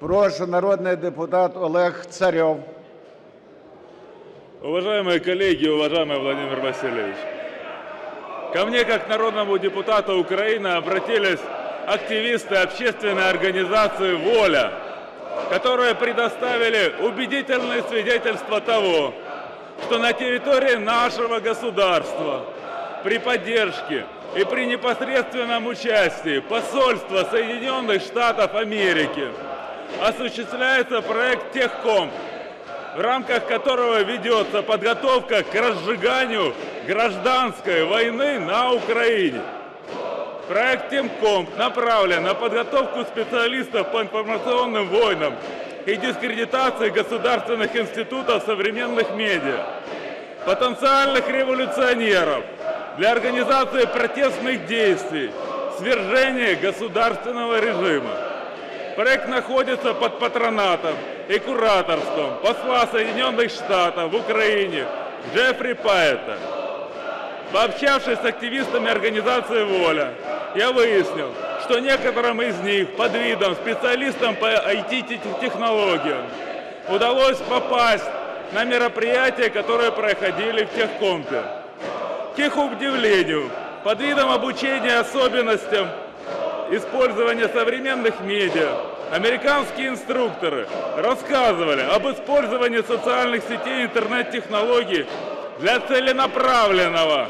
Прошу, народный депутат Олег Царев. Уважаемые коллеги, уважаемый Владимир Васильевич, ко мне, как народному депутату Украины, обратились активисты общественной организации «Воля», которые предоставили убедительные свидетельства того, что на территории нашего государства при поддержке и при непосредственном участии посольства Соединенных Штатов Америки осуществляется проект «Техкомп», в рамках которого ведется подготовка к разжиганию гражданской войны на Украине. Проект «Техкомп» направлен на подготовку специалистов по информационным войнам и дискредитации государственных институтов современных медиа, потенциальных революционеров для организации протестных действий, свержения государственного режима. Проект находится под патронатом и кураторством посла Соединенных Штатов в Украине Джеффри Пайета. Пообщавшись с активистами организации «Воля», я выяснил, что некоторым из них под видом специалистам по IT-технологиям удалось попасть на мероприятия, которые проходили в Техкомпе. К их удивлению, под видом обучения особенностям использования современных медиа американские инструкторы рассказывали об использовании социальных сетей и интернет-технологий для целенаправленного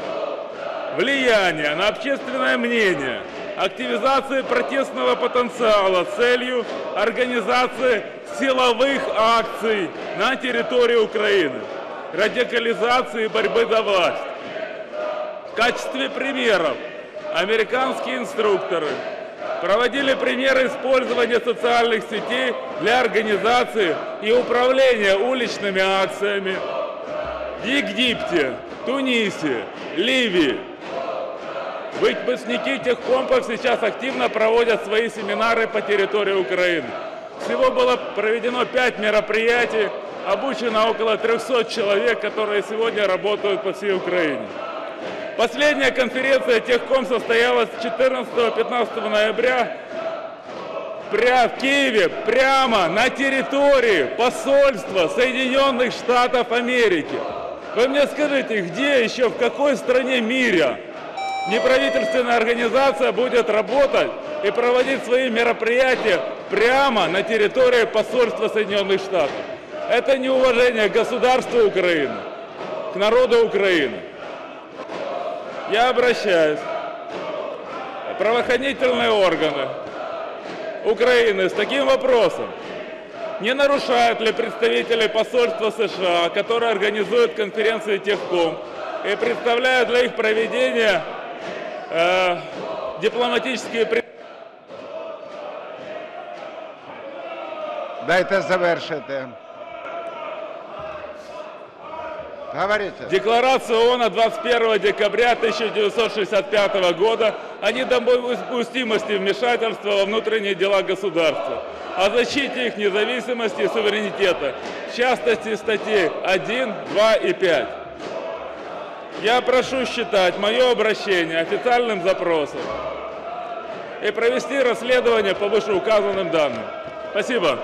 влияния на общественное мнение, активизации протестного потенциала с целью организации силовых акций на территории Украины, радикализации и борьбы за власть. В качестве примеров американские инструкторы проводили примеры использования социальных сетей для организации и управления уличными акциями в Египте, Тунисе, Ливии. Выпускники техкомпов сейчас активно проводят свои семинары по территории Украины. Всего было проведено 5 мероприятий, обучено около 300 человек, которые сегодня работают по всей Украине. Последняя конференция Техком состоялась 14-15 ноября в Киеве, прямо на территории посольства Соединенных Штатов Америки. Вы мне скажите, где еще, в какой стране мира неправительственная организация будет работать и проводить свои мероприятия прямо на территории посольства Соединенных Штатов? Это неуважение к государству Украины, к народу Украины. Я обращаюсь в правоохранительные органы Украины с таким вопросом. Не нарушают ли представители посольства США, которые организуют конференции Техком и представляют для их проведения дипломатические... Дайте завершити. Говорите. Декларация ООН 21 декабря 1965 года о недопустимости вмешательства во внутренние дела государства, о защите их независимости и суверенитета, в частности статей 1, 2 и 5. Я прошу считать мое обращение официальным запросом и провести расследование по вышеуказанным данным. Спасибо.